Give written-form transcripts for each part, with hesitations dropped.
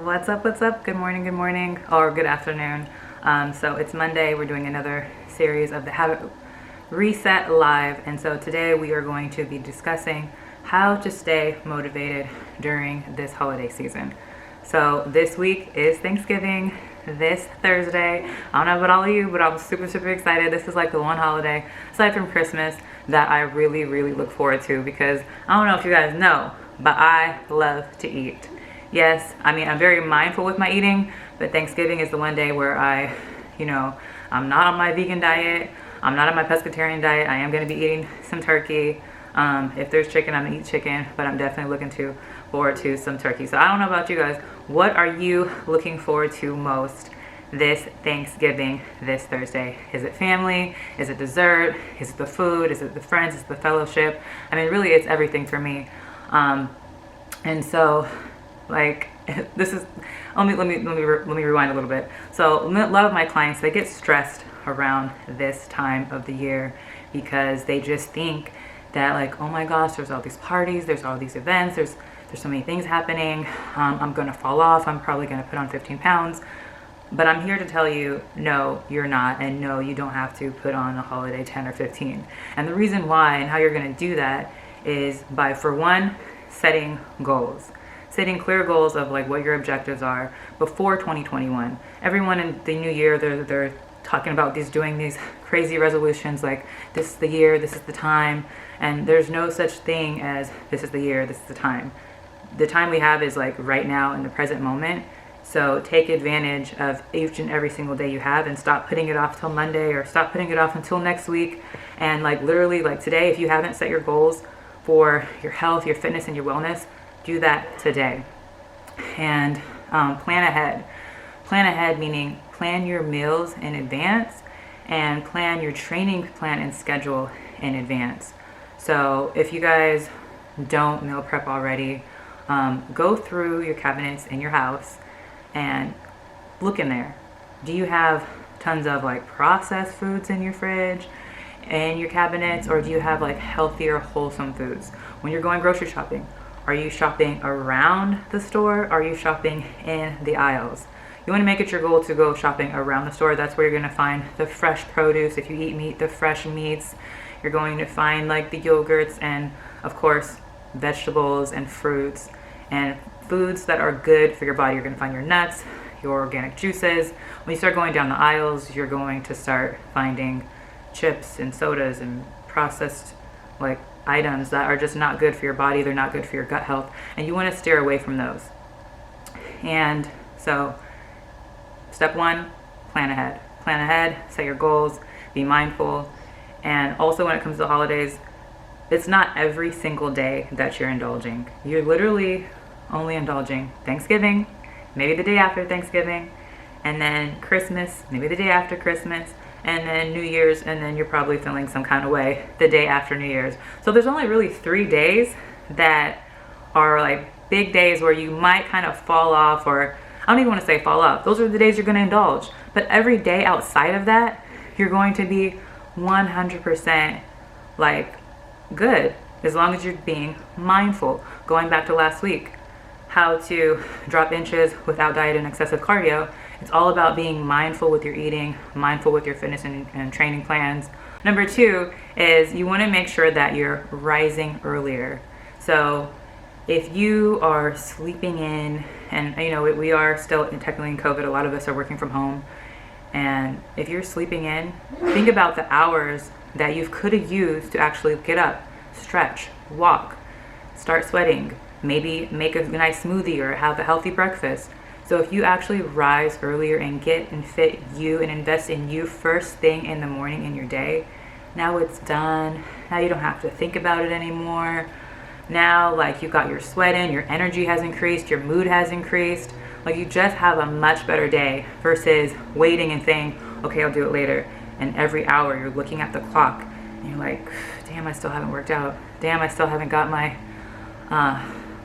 What's up, what's up? Good morning, or good afternoon. So it's Monday. We're doing another series of the Habit Reset Live. And so today we are going to be discussing how to stay motivated during this holiday season. So this week is Thanksgiving, this Thursday. I don't know about all of you, but I'm super excited. This is like the one holiday, aside from Christmas, that I really look forward to, because I don't know if you guys know, but I love to eat. Yes, I mean, I'm very mindful with my eating, but Thanksgiving is the one day where I'm not on my vegan diet. I'm not on my pescatarian diet. I am going to be eating some turkey. If there's chicken, I'm going to eat chicken, but I'm definitely looking forward to some turkey. So I don't know about you guys. What are you looking forward to most this Thanksgiving, this Thursday? Is it family? Is it dessert? Is it the food? Is it the friends? Is it the fellowship? I mean, really, it's everything for me. And so, like, this is, let me rewind a little bit. So a lot of my clients, they get stressed around this time of the year because they just think that, like, oh my gosh, there's all these parties, there's all these events, there's so many things happening. I'm gonna fall off. I'm probably gonna put on 15 pounds. But I'm here to tell you, no, you're not, and no, you don't have to put on a holiday 10 or 15. And the reason why and how you're gonna do that is by, for one, setting goals. Setting clear goals of like what your objectives are before 2021. Everyone in the new year, they're talking about doing these crazy resolutions like, this is the year, this is the time, and there's no such thing as this is the year, this is the time. The time we have is like right now in the present moment. So take advantage of each and every single day you have, and stop putting it off till Monday, or stop putting it off until next week. And like literally, like today, if you haven't set your goals for your health, your fitness, and your wellness, do that today. And plan ahead. Plan ahead meaning plan your meals in advance, and plan your training plan and schedule in advance. So if you guys don't meal prep already, go through your cabinets in your house and look in there. Do you have tons of like processed foods in your fridge and your cabinets, or do you have like healthier, wholesome foods? When you're going grocery shopping, are you shopping around the store? Are you shopping in the aisles? You want to make it your goal to go shopping around the store. That's where you're going to find the fresh produce. If you eat meat, the fresh meats. You're going to find like the yogurts, and of course vegetables and fruits and foods that are good for your body. You're going to find your nuts, your organic juices. When you start going down the aisles, you're going to start finding chips and sodas and processed like items that are just not good for your body. They're not good for your gut health, and you want to steer away from those. And so step one, plan ahead, set your goals, be mindful. And also when it comes to the holidays, it's not every single day that you're indulging. You're literally only indulging Thanksgiving, maybe the day after Thanksgiving, and then Christmas, maybe the day after Christmas, and then New Year's, and then you're probably feeling some kind of way the day after New Year's. So there's only really 3 days that are like big days where you might kind of fall off, or I don't even want to say fall off. Those are the days you're going to indulge. But every day outside of that, you're going to be 100% like good, as long as you're being mindful. Going back to last week, how to drop inches without diet and excessive cardio. It's all about being mindful with your eating, mindful with your fitness and training plans. Number 2 is you want to make sure that you're rising earlier. So if you are sleeping in, and we are still technically in COVID, a lot of us are working from home, and if you're sleeping in, think about the hours that you could have used to actually get up, stretch, walk, start sweating, maybe make a nice smoothie or have a healthy breakfast. So if you actually rise earlier and get and fit you and invest in you first thing in the morning in your day, now it's done. Now you don't have to think about it anymore. Now, like, you got your sweat in, your energy has increased, your mood has increased. Like, you just have a much better day versus waiting and saying, okay, I'll do it later. And every hour you're looking at the clock and you're like, damn, I still haven't worked out. Damn, I still haven't got my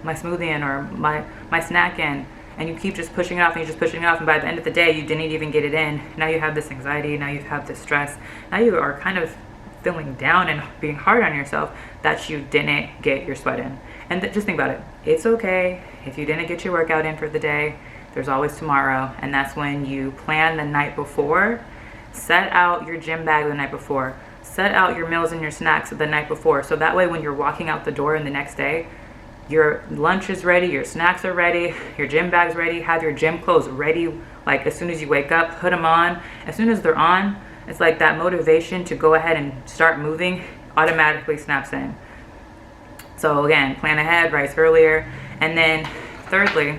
smoothie in, or my snack in. And you keep just pushing it off, and you're just pushing it off, and by the end of the day, you didn't even get it in. Now you have this anxiety, now you have this stress. Now you are kind of feeling down and being hard on yourself that you didn't get your sweat in. And just think about it. It's okay if you didn't get your workout in for the day. there's always tomorrow. And that's when you plan the night before. Set out your gym bag the night before. Set out your meals and your snacks the night before. So that way when you're walking out the door in the next day, your lunch is ready, your snacks are ready, your gym bag's ready, have your gym clothes ready. Like as soon as you wake up, put them on. As soon as they're on, it's like that motivation to go ahead and start moving automatically snaps in. So again, plan ahead, rise earlier. And then thirdly,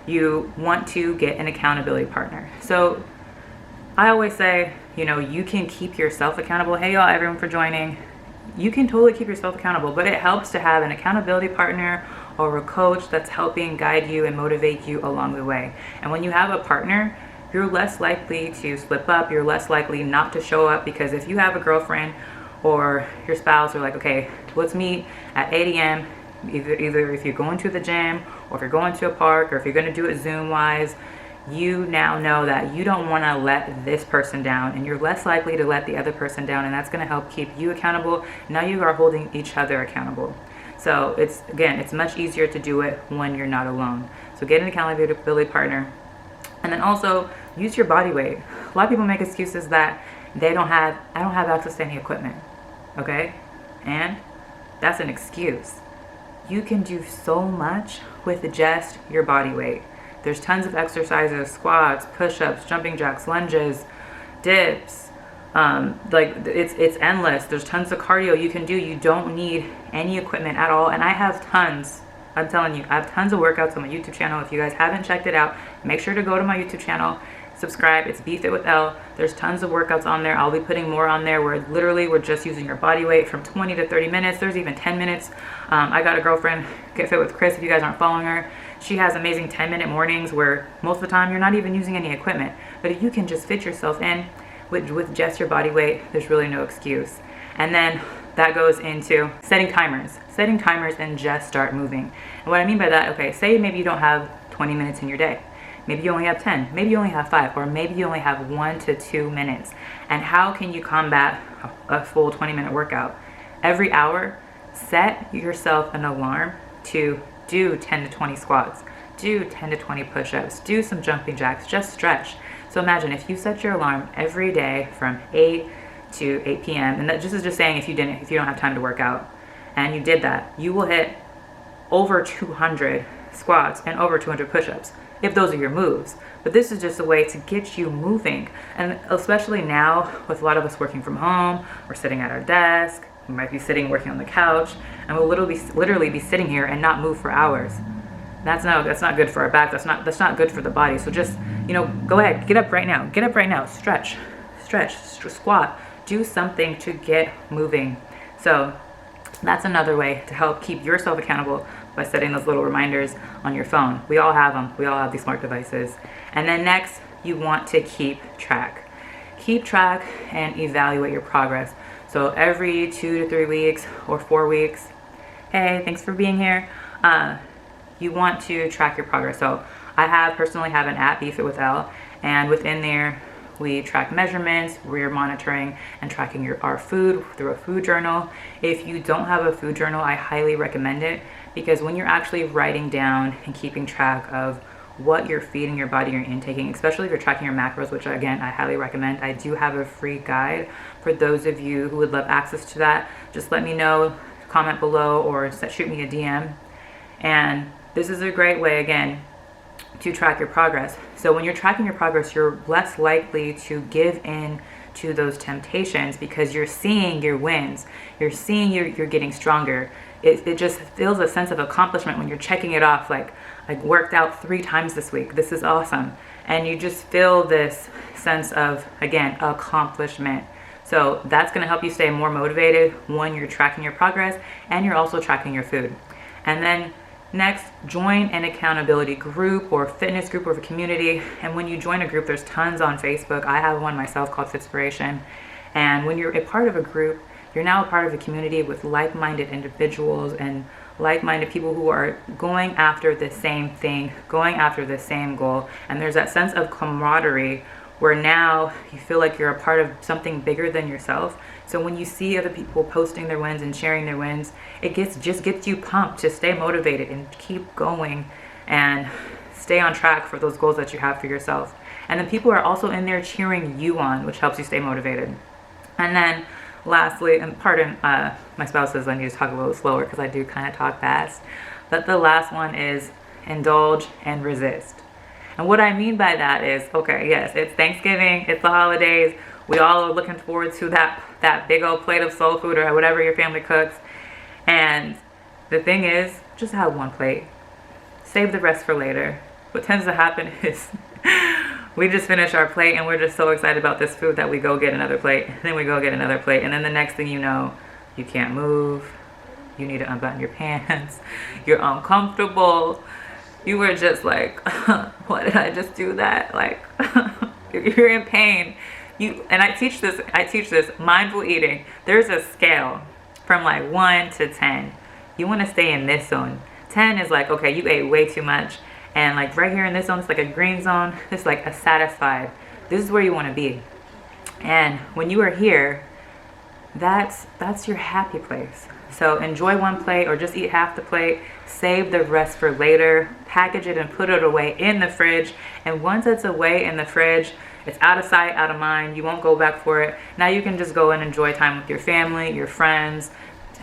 you want to get an accountability partner. So I always say, you know, you can keep yourself accountable. Hey y'all, everyone for joining. You can totally keep yourself accountable, but it helps to have an accountability partner or a coach that's helping guide you and motivate you along the way. And when you have a partner, you're less likely to slip up. You're less likely not to show up, because if you have a girlfriend or your spouse are like, okay, let's meet at 8 a.m. Either if you're going to the gym or if you're going to a park or if you're going to do it Zoom wise, you now know that you don't want to let this person down, and you're less likely to let the other person down, and that's going to help keep you accountable. Now you are holding each other accountable. So it's much easier to do it when you're not alone. So get an accountability partner, and then also use your body weight. A lot of people make excuses that I don't have access to any equipment. Okay? And that's an excuse. You can do so much with just your body weight. There's tons of exercises, squats, push-ups, jumping jacks, lunges, dips. Like it's endless. There's tons of cardio you can do. You don't need any equipment at all. And I have tons. I'm telling you, I have tons of workouts on my YouTube channel. If you guys haven't checked it out, make sure to go to my YouTube channel, subscribe. It's Be Fit with Elle. There's tons of workouts on there. I'll be putting more on there where literally we're just using your body weight from 20 to 30 minutes. There's even 10 minutes. I got a girlfriend, Get Fit with Chris, if you guys aren't following her. She has amazing 10-minute mornings where most of the time you're not even using any equipment. But if you can just fit yourself in with just your body weight, there's really no excuse. And then that goes into setting timers and just start moving. And what I mean by that, okay, say maybe you don't have 20 minutes in your day. Maybe you only have 10, maybe you only have 5, or maybe you only have 1 to 2 minutes. And how can you combat a full 20-minute workout? Every hour, set yourself an alarm to do 10 to 20 squats, do 10 to 20 push-ups, do some jumping jacks, just stretch. So imagine if you set your alarm every day from 8 to 8 p.m. and that just is just saying if you don't have time to work out, and you did that, you will hit over 200 squats and over 200 push-ups if those are your moves. But this is just a way to get you moving. And especially now with a lot of us working from home, we're sitting at our desk, we might be sitting working on the couch, and we'll literally be sitting here and not move for hours. That's not good for our back. That's not good for the body. So just, go ahead, get up right now, stretch, squat, do something to get moving. So that's another way to help keep yourself accountable, by setting those little reminders on your phone. We all have them. We all have these smart devices. And then next, you want to keep track and evaluate your progress. So every 2 to 3 weeks or 4 weeks, hey, thanks for being here. You want to track your progress. So I personally have an app, Be Fit with Elle, and within there, we track measurements, we're monitoring and tracking our food through a food journal. If you don't have a food journal, I highly recommend it, because when you're actually writing down and keeping track of what you're feeding your body, you're intaking, especially if you're tracking your macros, which again, I highly recommend. I do have a free guide for those of you who would love access to that. Just let me know, comment below, or shoot me a DM. And this is a great way, again, to track your progress. So when you're tracking your progress, you're less likely to give in to those temptations, because you're seeing your wins. You're seeing you're getting stronger. It just feels a sense of accomplishment when you're checking it off, like I worked out 3 times this week. This is awesome. And you just feel this sense of, again, accomplishment. So that's going to help you stay more motivated when you're tracking your progress and you're also tracking your food. And then next, join an accountability group or fitness group or a community. And when you join a group, there's tons on Facebook. I have one myself called Fitspiration. And when you're a part of a group, you're now a part of a community with like-minded individuals and like-minded people who are going after the same thing, going after the same goal. And there's that sense of camaraderie where now you feel like you're a part of something bigger than yourself. So when you see other people posting their wins and sharing their wins, it just gets you pumped to stay motivated and keep going and stay on track for those goals that you have for yourself. And then people are also in there cheering you on, which helps you stay motivated. And then lastly, and pardon, my spouse says I need to talk a little slower because I do kind of talk fast. But the last one is indulge and resist. And what I mean by that is, okay, yes, it's Thanksgiving, it's the holidays. We all are looking forward to that big old plate of soul food or whatever your family cooks. And the thing is, just have one plate. Save the rest for later. What tends to happen is we just finish our plate and we're just so excited about this food that we go get another plate. Then we go get another plate. And then the next thing you know, you can't move. You need to unbutton your pants. You're uncomfortable. You were just like, why did I just do that? Like, you're in pain. And I teach this mindful eating. There's a scale from like 1 to 10. You want to stay in this zone. 10 is like, okay, you ate way too much. And like right here in this zone, it's like a green zone. It's like a satisfied. This is where you want to be. And when you are here, that's your happy place. So enjoy one plate or just eat half the plate. Save the rest for later. Package it and put it away in the fridge. And once it's away in the fridge, it's out of sight, out of mind. You won't go back for it. Now you can just go and enjoy time with your family, your friends.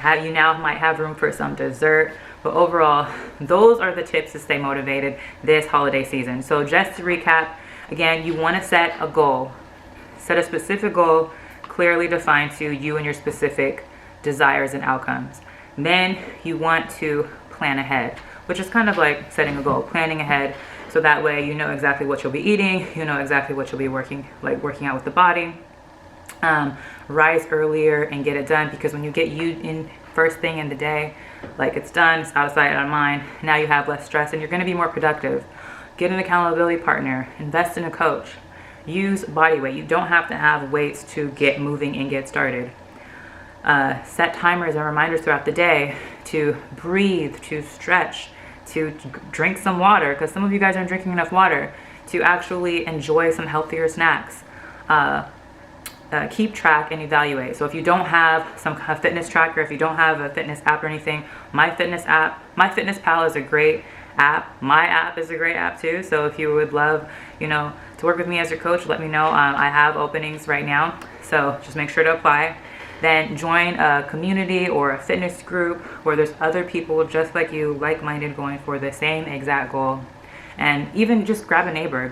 You now might have room for some dessert. But overall, those are the tips to stay motivated this holiday season. So just to recap, again, you want to set a goal. Set a specific goal, clearly defined to you and your specific desires and outcomes. Then you want to plan ahead, which is kind of like setting a goal, planning ahead. So that way you know exactly what you'll be eating, you know exactly what you'll be working out with the body. Rise earlier and get it done, because when you get you in first thing in the day, like it's done, it's out of sight, out of mind. Now you have less stress and you're going to be more productive. Get an accountability partner, invest in a coach, use body weight. You don't have to have weights to get moving and get started. Set timers and reminders throughout the day to breathe, to stretch, to drink some water, because some of you guys aren't drinking enough water, to actually enjoy some healthier snacks. Keep track and evaluate. So if you don't have a fitness tracker, if you don't have a fitness app or anything, MyFitnessPal is a great app. My app is a great app too. So if you would love, to work with me as your coach, let me know. I have openings right now, so just make sure to apply. Then join a community or a fitness group where there's other people just like you, like-minded, going for the same exact goal. And even just grab a neighbor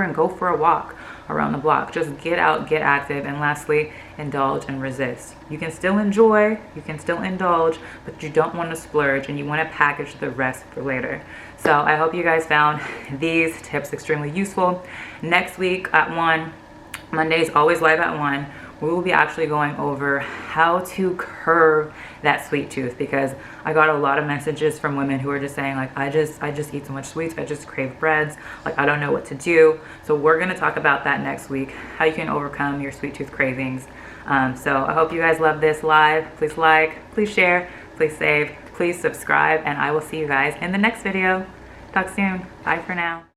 and go for a walk around the block. Just get out, get active. And lastly, indulge and resist. You can still enjoy, you can still indulge, but you don't want to splurge and you want to package the rest for later. So I hope you guys found these tips extremely useful. Next week at 1, Monday's always live at 1, we will be actually going over how to curb that sweet tooth, because I got a lot of messages from women who are just saying like, I just eat so much sweets, I just crave breads, like I don't know what to do. So we're going to talk about that next week, how you can overcome your sweet tooth cravings. So I hope you guys love this live. Please like, please share, please save, please subscribe, and I will see you guys in the next video. Talk soon. Bye for now.